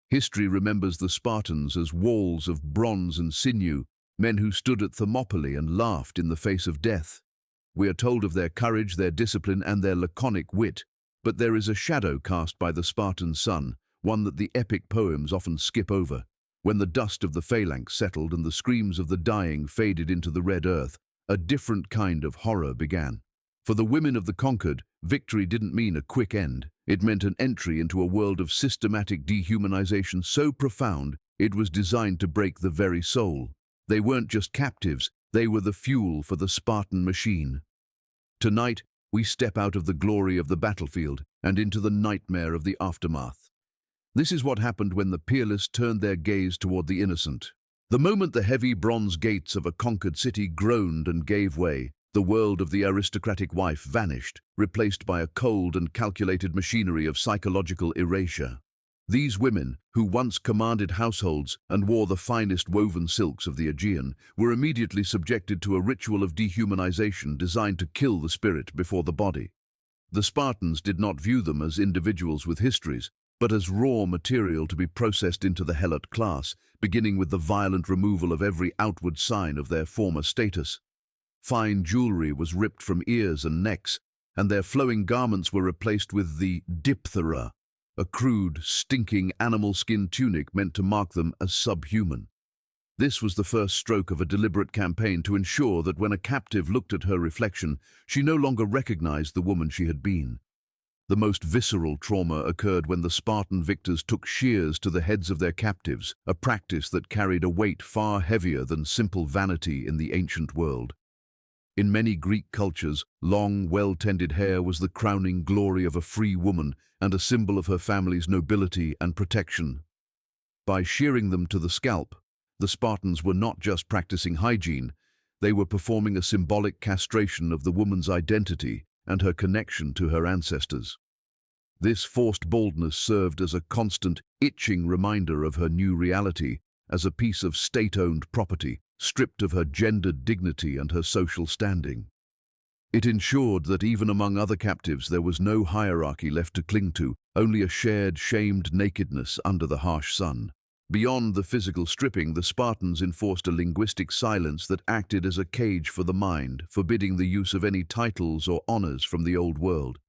History remembers the Spartans as walls of bronze and sinew, men who stood at Thermopylae and laughed in the face of death. We are told of their courage, their discipline, and their laconic wit, but there is a shadow cast by the Spartan sun, one that the epic poems often skip over. When the dust of the phalanx settled and the screams of the dying faded into the red earth, a different kind of horror began. For the women of the conquered, victory didn't mean a quick end. It meant an entry into a world of systematic dehumanization so profound it was designed to break the very soul. They weren't just captives, they were the fuel for the Spartan machine. Tonight, we step out of the glory of the battlefield and into the nightmare of the aftermath. This is what happened when the peerless turned their gaze toward the innocent. The moment the heavy bronze gates of a conquered city groaned and gave way, the world of the aristocratic wife vanished, replaced by a cold and calculated machinery of psychological erasure. These women, who once commanded households and wore the finest woven silks of the Aegean, were immediately subjected to a ritual of dehumanization designed to kill the spirit before the body. The Spartans did not view them as individuals with histories, but as raw material to be processed into the Helot class, beginning with the violent removal of every outward sign of their former status. Fine jewelry was ripped from ears and necks, and their flowing garments were replaced with the diphthera, a crude, stinking animal skin tunic meant to mark them as subhuman. This was the first stroke of a deliberate campaign to ensure that when a captive looked at her reflection, she no longer recognized the woman she had been. The most visceral trauma occurred when the Spartan victors took shears to the heads of their captives, a practice that carried a weight far heavier than simple vanity in the ancient world. In many Greek cultures, long, well-tended hair was the crowning glory of a free woman and a symbol of her family's nobility and protection. By shearing them to the scalp, the Spartans were not just practicing hygiene, they were performing a symbolic castration of the woman's identity and her connection to her ancestors. This forced baldness served as a constant, itching reminder of her new reality as a piece of state-owned property, stripped of her gendered dignity and her social standing. It ensured that even among other captives there was no hierarchy left to cling to, only a shared, shamed nakedness under the harsh sun. Beyond the physical stripping, the Spartans enforced a linguistic silence that acted as a cage for the mind, forbidding the use of any titles or honors from the old world.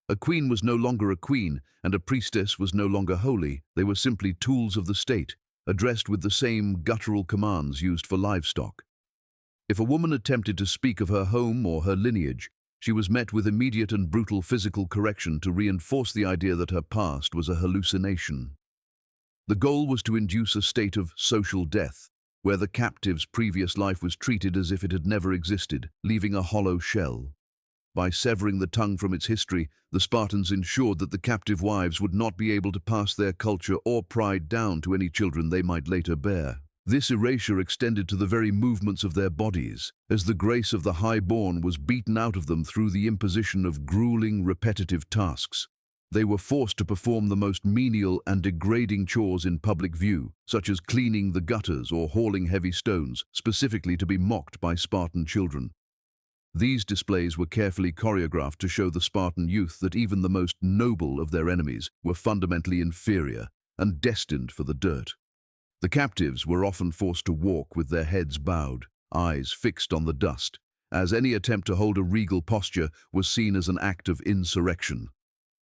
A queen was no longer a queen, and a priestess was no longer holy. They were simply tools of the state, addressed with the same guttural commands used for livestock. If a woman attempted to speak of her home or her lineage, she was met with immediate and brutal physical correction to reinforce the idea that her past was a hallucination. The goal was to induce a state of social death, where the captive's previous life was treated as if it had never existed, leaving a hollow shell. By severing the tongue from its history, the Spartans ensured that the captive wives would not be able to pass their culture or pride down to any children they might later bear. This erasure extended to the very movements of their bodies, as the grace of the high-born was beaten out of them through the imposition of grueling, repetitive tasks. They were forced to perform the most menial and degrading chores in public view, such as cleaning the gutters or hauling heavy stones, specifically to be mocked by Spartan children. These displays were carefully choreographed to show the Spartan youth that even the most noble of their enemies were fundamentally inferior and destined for the dirt. The captives were often forced to walk with their heads bowed, eyes fixed on the dust, as any attempt to hold a regal posture was seen as an act of insurrection.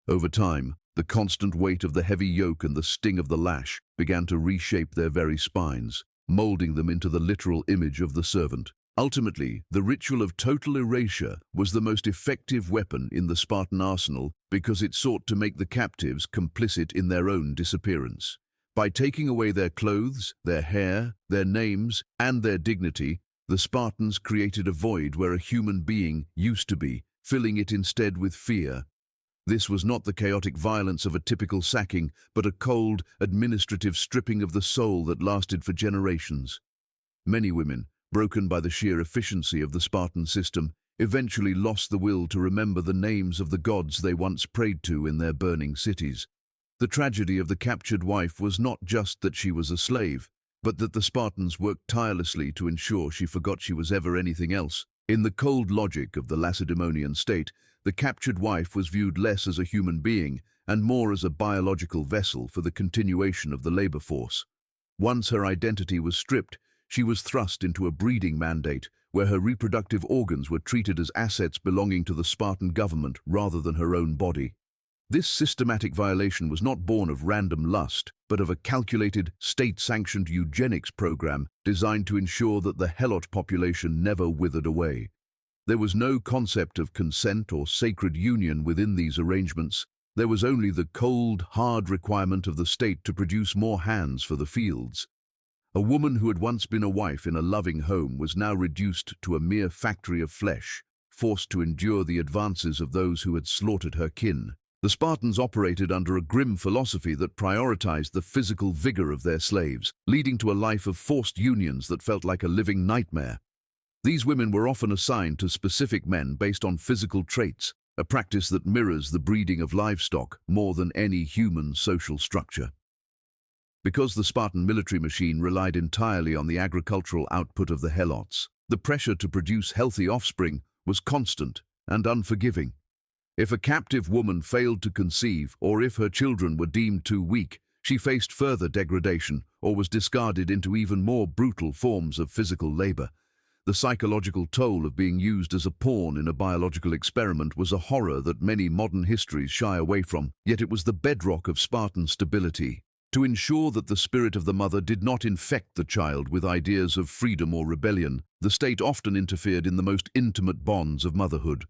Over time, the constant weight of the heavy yoke and the sting of the lash began to reshape their very spines, molding them into the literal image of the servant. Ultimately, the ritual of total erasure was the most effective weapon in the Spartan arsenal because it sought to make the captives complicit in their own disappearance. By taking away their clothes, their hair, their names, and their dignity, the Spartans created a void where a human being used to be, filling it instead with fear. This was not the chaotic violence of a typical sacking, but a cold, administrative stripping of the soul that lasted for generations. Many women, broken by the sheer efficiency of the Spartan system, eventually lost the will to remember the names of the gods they once prayed to in their burning cities. The tragedy of the captured wife was not just that she was a slave, but that the Spartans worked tirelessly to ensure she forgot she was ever anything else. In the cold logic of the Lacedaemonian state, the captured wife was viewed less as a human being and more as a biological vessel for the continuation of the labor force. Once her identity was stripped, she was thrust into a breeding mandate where her reproductive organs were treated as assets belonging to the Spartan government rather than her own body. This systematic violation was not born of random lust, but of a calculated, state-sanctioned eugenics program designed to ensure that the Helot population never withered away. There was no concept of consent or sacred union within these arrangements. There was only the cold, hard requirement of the state to produce more hands for the fields. A woman who had once been a wife in a loving home was now reduced to a mere factory of flesh, forced to endure the advances of those who had slaughtered her kin. The Spartans operated under a grim philosophy that prioritized the physical vigor of their slaves, leading to a life of forced unions that felt like a living nightmare. These women were often assigned to specific men based on physical traits, a practice that mirrors the breeding of livestock more than any human social structure. Because the Spartan military machine relied entirely on the agricultural output of the Helots, the pressure to produce healthy offspring was constant and unforgiving. If a captive woman failed to conceive, or if her children were deemed too weak, she faced further degradation or was discarded into even more brutal forms of physical labor. The psychological toll of being used as a pawn in a biological experiment was a horror that many modern histories shy away from, yet it was the bedrock of Spartan stability. To ensure that the spirit of the mother did not infect the child with ideas of freedom or rebellion, the state often interfered in the most intimate bonds of motherhood.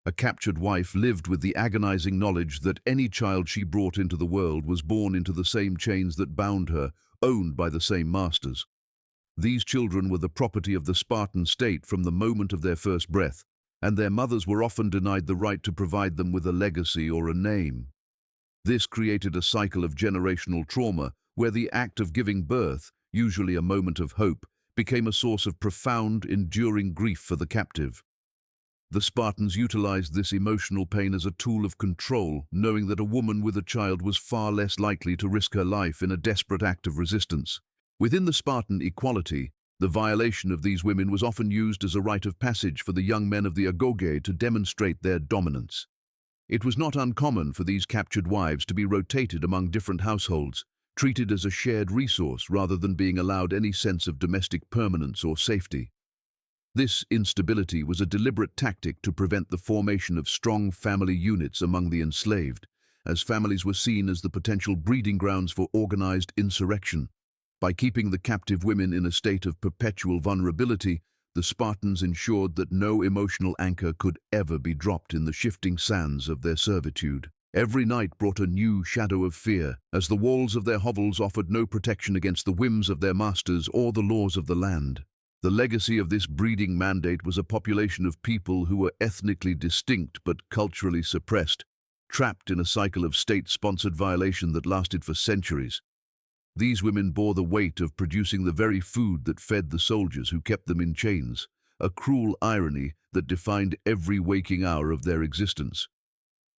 A captured wife lived with the agonizing knowledge that any child she brought into the world was born into the same chains that bound her, owned by the same masters. These children were the property of the Spartan state from the moment of their first breath, and their mothers were often denied the right to provide them with a legacy or a name. This created a cycle of generational trauma where the act of giving birth, usually a moment of hope, became a source of profound, enduring grief for the captive. The Spartans utilized this emotional pain as a tool of control, knowing that a woman with a child was far less likely to risk her life in a desperate act of resistance. Within the Spartan equality, the violation of these women was often used as a rite of passage for the young men of the agoge to demonstrate their dominance. It was not uncommon for these captured wives to be rotated among different households, treated as a shared resource rather than being allowed any sense of domestic permanence or safety. This instability was a deliberate tactic to prevent the formation of strong family units among the enslaved, as families were seen as the potential breeding grounds for organized insurrection. By keeping the captive women in a state of perpetual vulnerability, the Spartans ensured that no emotional anchor could ever be dropped in the shifting sands of their servitude. Every night brought a new shadow of fear, as the walls of their hovels offered no protection against the whims of their masters or the laws of the land. The legacy of this breeding mandate was a population of people who were ethnically distinct but culturally suppressed, trapped in a cycle of state-sponsored violation that lasted for centuries. These women bore the weight of producing the very food that fed the soldiers who kept them in chains, a cruel irony that defined every waking hour of their existence.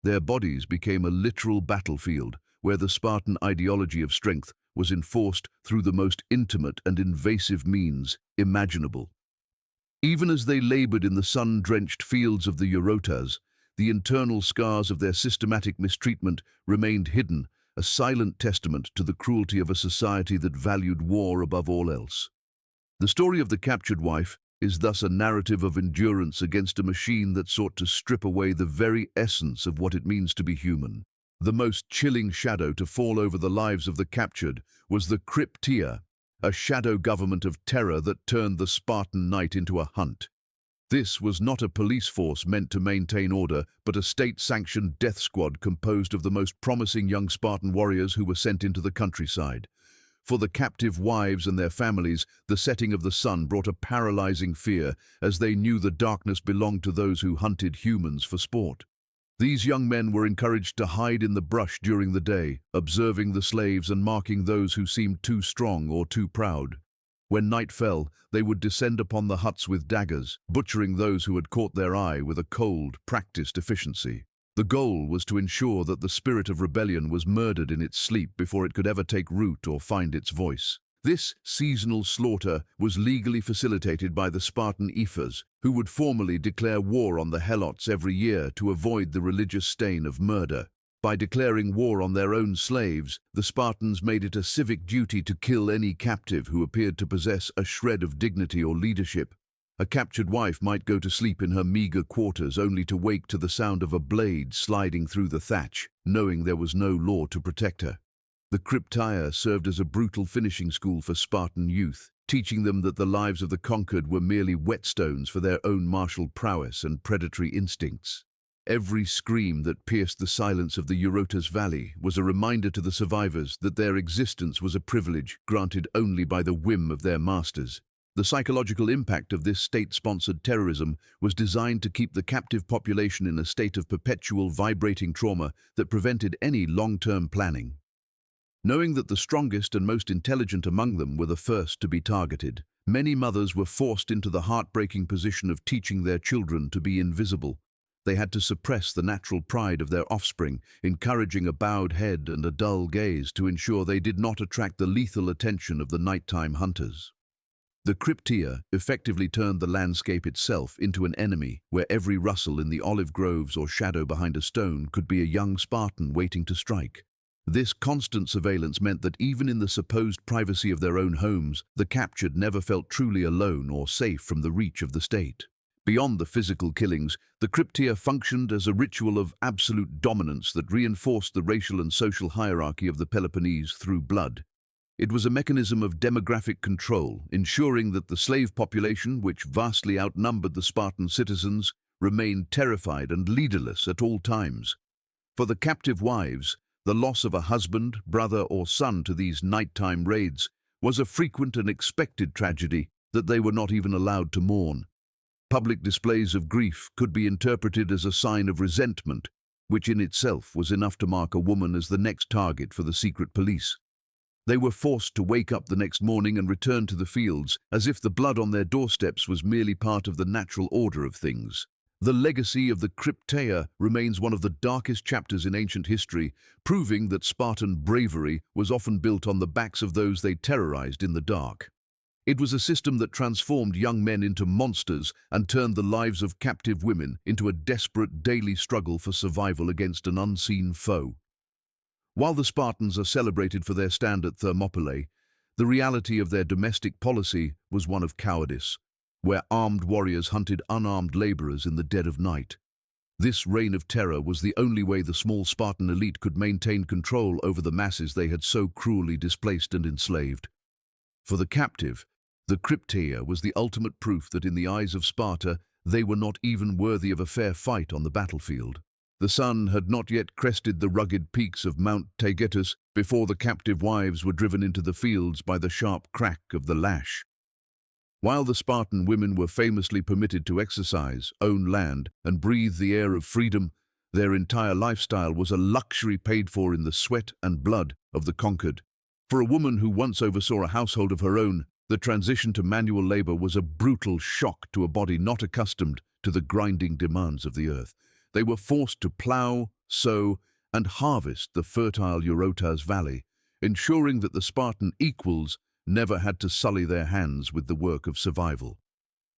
Their bodies became a literal battlefield where the Spartan ideology of strength was enforced through the most intimate and invasive means imaginable. Even as they labored in the sun-drenched fields of the Eurotas, the internal scars of their systematic mistreatment remained hidden, a silent testament to the cruelty of a society that valued war above all else. The story of the captured wife is thus a narrative of endurance against a machine that sought to strip away the very essence of what it means to be human. The most chilling shadow to fall over the lives of the captured was the Crypteia, a shadow government of terror that turned the Spartan night into a hunt. This was not a police force meant to maintain order, but a state-sanctioned death squad composed of the most promising young Spartan warriors who were sent into the countryside. For the captive wives and their families, the setting of the sun brought a paralyzing fear, as they knew the darkness belonged to those who hunted humans for sport. These young men were encouraged to hide in the brush during the day, observing the slaves and marking those who seemed too strong or too proud. When night fell, they would descend upon the huts with daggers, butchering those who had caught their eye with a cold, practiced efficiency. The goal was to ensure that the spirit of rebellion was murdered in its sleep before it could ever take root or find its voice. This seasonal slaughter was legally facilitated by the Spartan ephors, who would formally declare war on the Helots every year to avoid the religious stain of murder. By declaring war on their own slaves, the Spartans made it a civic duty to kill any captive who appeared to possess a shred of dignity or leadership. A captured wife might go to sleep in her meager quarters only to wake to the sound of a blade sliding through the thatch, knowing there was no law to protect her. The Crypteia served as a brutal finishing school for Spartan youth, teaching them that the lives of the conquered were merely whetstones for their own martial prowess and predatory instincts. Every scream that pierced the silence of the Eurotas Valley was a reminder to the survivors that their existence was a privilege granted only by the whim of their masters. The psychological impact of this state-sponsored terrorism was designed to keep the captive population in a state of perpetual vibrating trauma that prevented any long-term planning. Knowing that the strongest and most intelligent among them were the first to be targeted, many mothers were forced into the heartbreaking position of teaching their children to be invisible. They had to suppress the natural pride of their offspring, encouraging a bowed head and a dull gaze to ensure they did not attract the lethal attention of the nighttime hunters. The Crypteia effectively turned the landscape itself into an enemy, where every rustle in the olive groves or shadow behind a stone could be a young Spartan waiting to strike. This constant surveillance meant that even in the supposed privacy of their own homes, the captured never felt truly alone or safe from the reach of the state. Beyond the physical killings, the Crypteia functioned as a ritual of absolute dominance that reinforced the racial and social hierarchy of the Peloponnese through blood. It was a mechanism of demographic control, ensuring that the slave population, which vastly outnumbered the Spartan citizens, remained terrified and leaderless at all times. For the captive wives, the loss of a husband, brother, or son to these nighttime raids was a frequent and expected tragedy that they were not even allowed to mourn. Public displays of grief could be interpreted as a sign of resentment, which in itself was enough to mark a woman as the next target for the secret police. They were forced to wake up the next morning and return to the fields, as if the blood on their doorsteps was merely part of the natural order of things. The legacy of the Crypteia remains one of the darkest chapters in ancient history, proving that Spartan bravery was often built on the backs of those they terrorized in the dark. It was a system that transformed young men into monsters and turned the lives of captive women into a desperate daily struggle for survival against an unseen foe. While the Spartans are celebrated for their stand at Thermopylae, the reality of their domestic policy was one of cowardice, where armed warriors hunted unarmed laborers in the dead of night. This reign of terror was the only way the small Spartan elite could maintain control over the masses they had so cruelly displaced and enslaved. For the captive, the Crypteia was the ultimate proof that in the eyes of Sparta, they were not even worthy of a fair fight on the battlefield. The sun had not yet crested the rugged peaks of Mount Taygetus before the captive wives were driven into the fields by the sharp crack of the lash. While the Spartan women were famously permitted to exercise, own land, and breathe the air of freedom, their entire lifestyle was a luxury paid for in the sweat and blood of the conquered. For a woman who once oversaw a household of her own, the transition to manual labor was a brutal shock to a body not accustomed to the grinding demands of the earth. They were forced to plow, sow, and harvest the fertile Eurotas Valley, ensuring that the Spartan equals never had to sully their hands with the work of survival.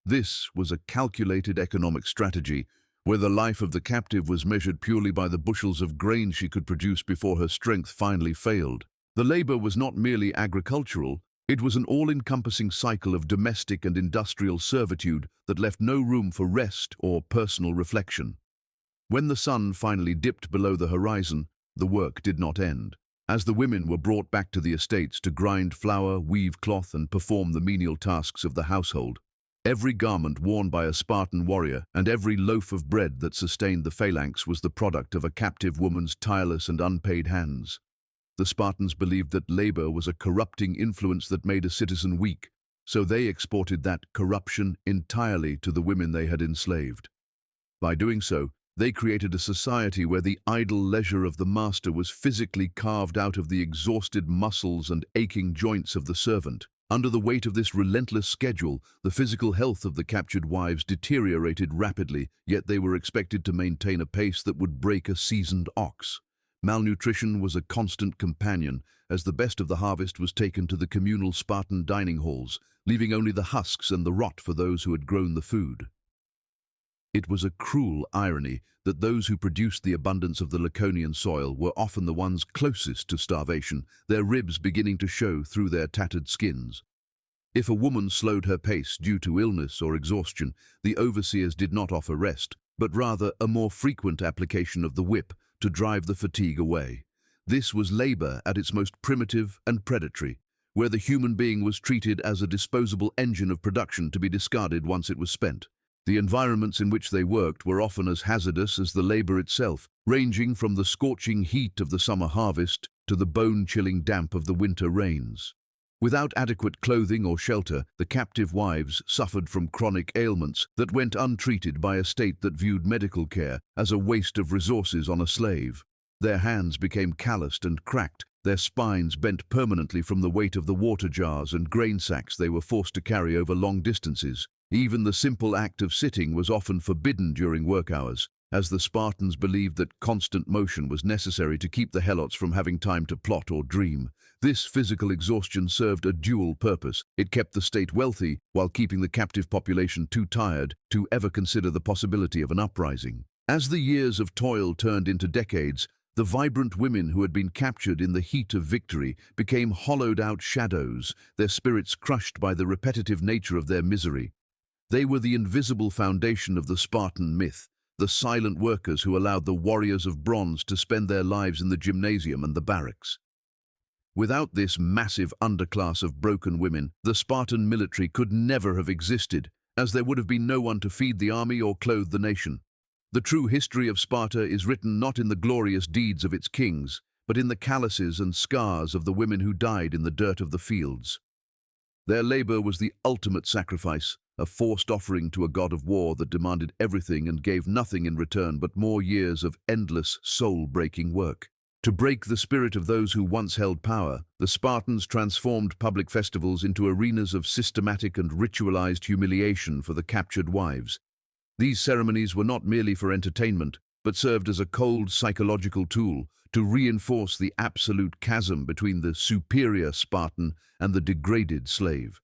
This was a calculated economic strategy, where the life of the captive was measured purely by the bushels of grain she could produce before her strength finally failed. The labor was not merely agricultural, it was an all-encompassing cycle of domestic and industrial servitude that left no room for rest or personal reflection. When the sun finally dipped below the horizon, the work did not end. As the women were brought back to the estates to grind flour, weave cloth, and perform the menial tasks of the household, every garment worn by a Spartan warrior and every loaf of bread that sustained the phalanx was the product of a captive woman's tireless and unpaid hands. The Spartans believed that labor was a corrupting influence that made a citizen weak, so they exported that corruption entirely to the women they had enslaved. By doing so, they created a society where the idle leisure of the master was physically carved out of the exhausted muscles and aching joints of the servant. Under the weight of this relentless schedule, the physical health of the captured wives deteriorated rapidly, yet they were expected to maintain a pace that would break a seasoned ox. Malnutrition was a constant companion, as the best of the harvest was taken to the communal Spartan dining halls, leaving only the husks and the rot for those who had grown the food. It was a cruel irony that those who produced the abundance of the Laconian soil were often the ones closest to starvation, their ribs beginning to show through their tattered skins. If a woman slowed her pace due to illness or exhaustion, the overseers did not offer rest, but rather a more frequent application of the whip to drive the fatigue away. This was labor at its most primitive and predatory, where the human being was treated as a disposable engine of production to be discarded once it was spent. The environments in which they worked were often as hazardous as the labor itself, ranging from the scorching heat of the summer harvest to the bone-chilling damp of the winter rains. Without adequate clothing or shelter, the captive wives suffered from chronic ailments that went untreated by a state that viewed medical care as a waste of resources on a slave. Their hands became calloused and cracked, their spines bent permanently from the weight of the water jars and grain sacks they were forced to carry over long distances. Even the simple act of sitting was often forbidden during work hours, as the Spartans believed that constant motion was necessary to keep the Helots from having time to plot or dream. This physical exhaustion served a dual purpose. It kept the state wealthy while keeping the captive population too tired to ever consider the possibility of an uprising. As the years of toil turned into decades, the vibrant women who had been captured in the heat of victory became hollowed-out shadows, their spirits crushed by the repetitive nature of their misery. They were the invisible foundation of the Spartan myth, the silent workers who allowed the warriors of bronze to spend their lives in the gymnasium and the barracks. Without this massive underclass of broken women, the Spartan military could never have existed, as there would have been no one to feed the army or clothe the nation. The true history of Sparta is written not in the glorious deeds of its kings, but in the calluses and scars of the women who died in the dirt of the fields. Their labor was the ultimate sacrifice, a forced offering to a god of war that demanded everything and gave nothing in return but more years of endless, soul-breaking work. To break the spirit of those who once held power, the Spartans transformed public festivals into arenas of systematic and ritualized humiliation for the captured wives. These ceremonies were not merely for entertainment, but served as a cold psychological tool to reinforce the absolute chasm between the superior Spartan and the degraded slave.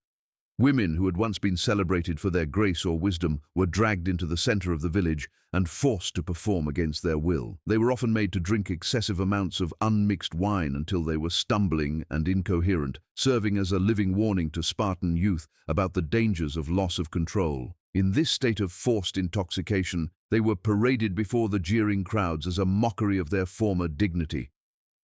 Women who had once been celebrated for their grace or wisdom were dragged into the center of the village and forced to perform against their will. They were often made to drink excessive amounts of unmixed wine until they were stumbling and incoherent, serving as a living warning to Spartan youth about the dangers of loss of control. In this state of forced intoxication, they were paraded before the jeering crowds as a mockery of their former dignity.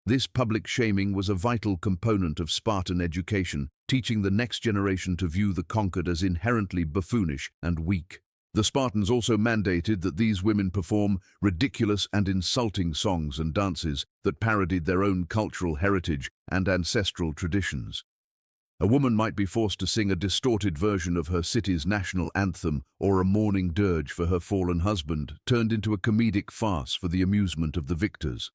This public shaming was a vital component of Spartan education, teaching the next generation to view the conquered as inherently buffoonish and weak. The Spartans also mandated that these women perform ridiculous and insulting songs and dances that parodied their own cultural heritage and ancestral traditions. A woman might be forced to sing a distorted version of her city's national anthem or a mourning dirge for her fallen husband, turned into a comedic farce for the amusement of the victors.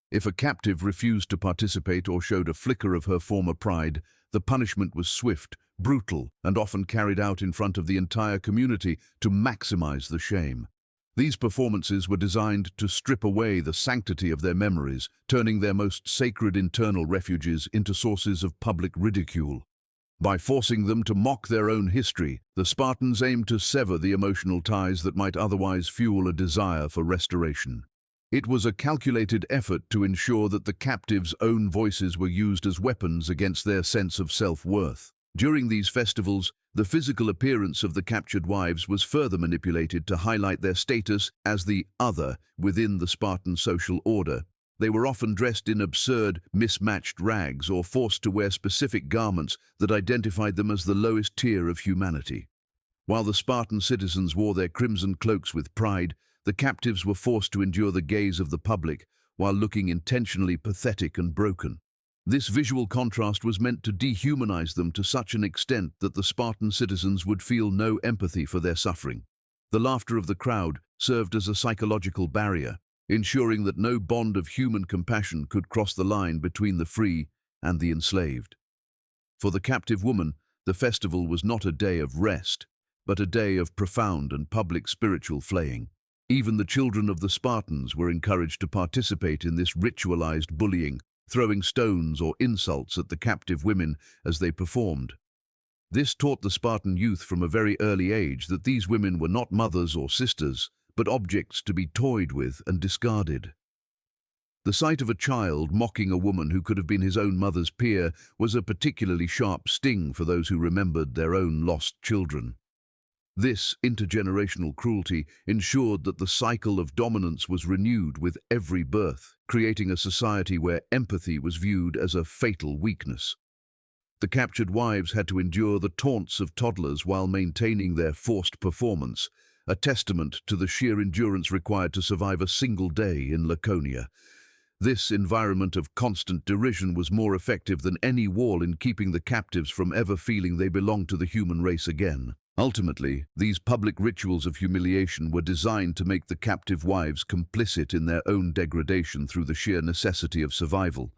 If a captive refused to participate or showed a flicker of her former pride, the punishment was swift, brutal, and often carried out in front of the entire community to maximize the shame. These performances were designed to strip away the sanctity of their memories, turning their most sacred internal refuges into sources of public ridicule. By forcing them to mock their own history, the Spartans aimed to sever the emotional ties that might otherwise fuel a desire for restoration. It was a calculated effort to ensure that the captives' own voices were used as weapons against their sense of self-worth. During these festivals, the physical appearance of the captured wives was further manipulated to highlight their status as the other within the Spartan social order. They were often dressed in absurd, mismatched rags or forced to wear specific garments that identified them as the lowest tier of humanity. While the Spartan citizens wore their crimson cloaks with pride, the captives were forced to endure the gaze of the public while looking intentionally pathetic and broken. This visual contrast was meant to dehumanize them to such an extent that the Spartan citizens would feel no empathy for their suffering. The laughter of the crowd served as a psychological barrier, ensuring that no bond of human compassion could cross the line between the free and the enslaved. For the captive woman, the festival was not a day of rest, but a day of profound and public spiritual flaying. Even the children of the Spartans were encouraged to participate in this ritualized bullying, throwing stones or insults at the captive women as they performed. This taught the Spartan youth from a very early age that these women were not mothers or sisters, but objects to be toyed with and discarded. The sight of a child mocking a woman who could have been his own mother's peer was a particularly sharp sting for those who remembered their own lost children. This intergenerational cruelty ensured that the cycle of dominance was renewed with every birth, creating a society where empathy was viewed as a fatal weakness. The captured wives had to endure the taunts of toddlers while maintaining their forced performance, a testament to the sheer endurance required to survive a single day in Laconia. This environment of constant derision was more effective than any wall in keeping the captives from ever feeling they belonged to the human race again. Ultimately, these public rituals of humiliation were designed to make the captive wives complicit in their own degradation through the sheer necessity of survival.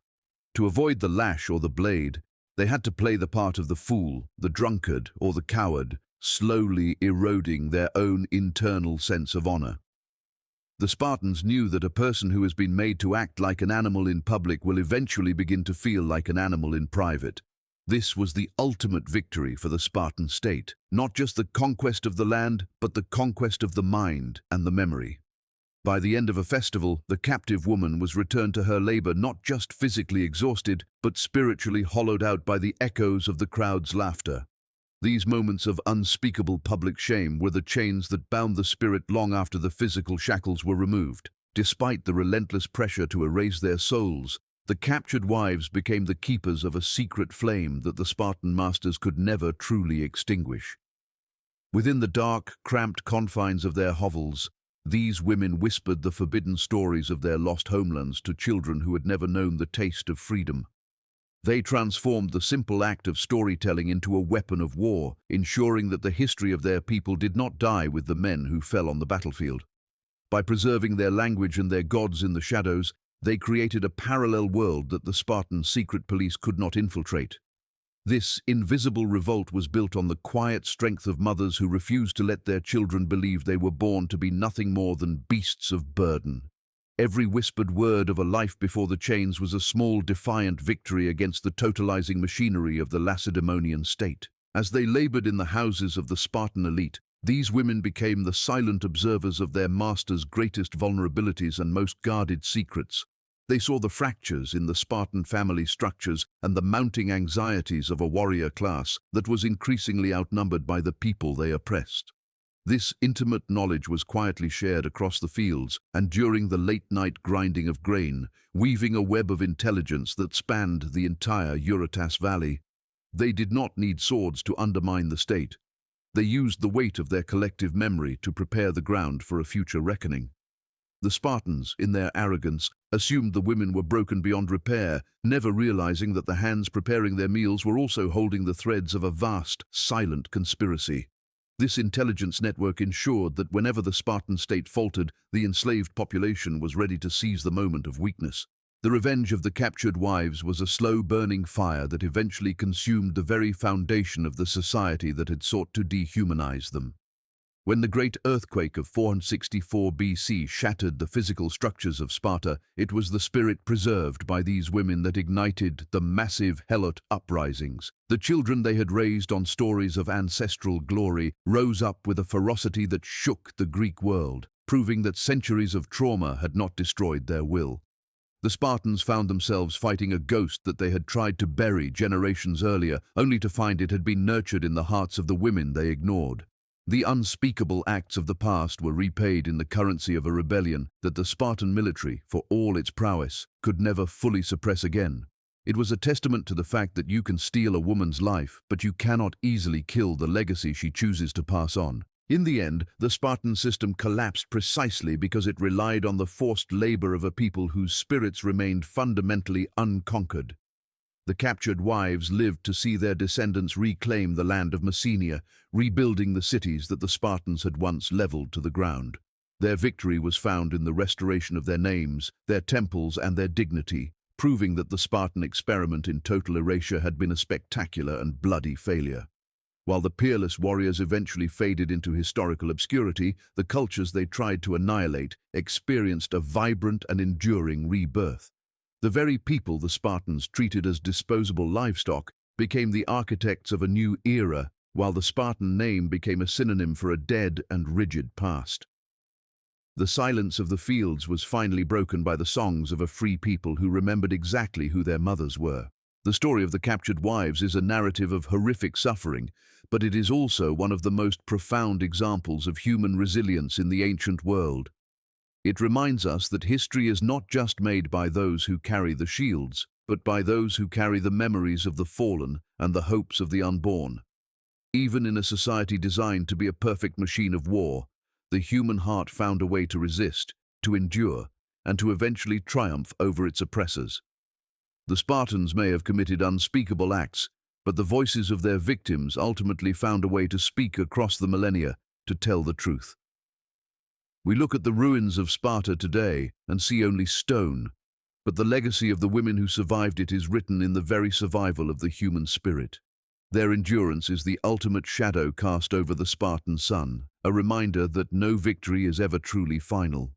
To avoid the lash or the blade, they had to play the part of the fool, the drunkard, or the coward, slowly eroding their own internal sense of honor. The Spartans knew that a person who has been made to act like an animal in public will eventually begin to feel like an animal in private. This was the ultimate victory for the Spartan state, not just the conquest of the land, but the conquest of the mind and the memory. By the end of a festival, the captive woman was returned to her labor not just physically exhausted, but spiritually hollowed out by the echoes of the crowd's laughter. These moments of unspeakable public shame were the chains that bound the spirit long after the physical shackles were removed. Despite the relentless pressure to erase their souls, the captured wives became the keepers of a secret flame that the Spartan masters could never truly extinguish. Within the dark, cramped confines of their hovels, these women whispered the forbidden stories of their lost homelands to children who had never known the taste of freedom. They transformed the simple act of storytelling into a weapon of war, ensuring that the history of their people did not die with the men who fell on the battlefield. By preserving their language and their gods in the shadows, they created a parallel world that the Spartan secret police could not infiltrate. This invisible revolt was built on the quiet strength of mothers who refused to let their children believe they were born to be nothing more than beasts of burden. Every whispered word of a life before the chains was a small defiant victory against the totalizing machinery of the Lacedaemonian state. As they labored in the houses of the Spartan elite, these women became the silent observers of their masters' greatest vulnerabilities and most guarded secrets. They saw the fractures in the Spartan family structures and the mounting anxieties of a warrior class that was increasingly outnumbered by the people they oppressed. This intimate knowledge was quietly shared across the fields and during the late-night grinding of grain, weaving a web of intelligence that spanned the entire Eurotas Valley. They did not need swords to undermine the state. They used the weight of their collective memory to prepare the ground for a future reckoning. The Spartans, in their arrogance, assumed the women were broken beyond repair, never realizing that the hands preparing their meals were also holding the threads of a vast, silent conspiracy. This intelligence network ensured that whenever the Spartan state faltered, the enslaved population was ready to seize the moment of weakness. The revenge of the captured wives was a slow-burning fire that eventually consumed the very foundation of the society that had sought to dehumanize them. When the great earthquake of 464 BC shattered the physical structures of Sparta, it was the spirit preserved by these women that ignited the massive Helot uprisings. The children they had raised on stories of ancestral glory rose up with a ferocity that shook the Greek world, proving that centuries of trauma had not destroyed their will. The Spartans found themselves fighting a ghost that they had tried to bury generations earlier, only to find it had been nurtured in the hearts of the women they ignored. The unspeakable acts of the past were repaid in the currency of a rebellion that the Spartan military, for all its prowess, could never fully suppress again. It was a testament to the fact that you can steal a woman's life, but you cannot easily kill the legacy she chooses to pass on. In the end, the Spartan system collapsed precisely because it relied on the forced labor of a people whose spirits remained fundamentally unconquered. The captured wives lived to see their descendants reclaim the land of Messenia, rebuilding the cities that the Spartans had once leveled to the ground. Their victory was found in the restoration of their names, their temples, and their dignity, proving that the Spartan experiment in total erasure had been a spectacular and bloody failure. While the peerless warriors eventually faded into historical obscurity, the cultures they tried to annihilate experienced a vibrant and enduring rebirth. The very people the Spartans treated as disposable livestock became the architects of a new era, while the Spartan name became a synonym for a dead and rigid past. The silence of the fields was finally broken by the songs of a free people who remembered exactly who their mothers were. The story of the captured wives is a narrative of horrific suffering, but it is also one of the most profound examples of human resilience in the ancient world. It reminds us that history is not just made by those who carry the shields, but by those who carry the memories of the fallen and the hopes of the unborn. Even in a society designed to be a perfect machine of war, the human heart found a way to resist, to endure, and to eventually triumph over its oppressors. The Spartans may have committed unspeakable acts, but the voices of their victims ultimately found a way to speak across the millennia to tell the truth. We look at the ruins of Sparta today and see only stone, but the legacy of the women who survived it is written in the very survival of the human spirit. Their endurance is the ultimate shadow cast over the Spartan sun, a reminder that no victory is ever truly final.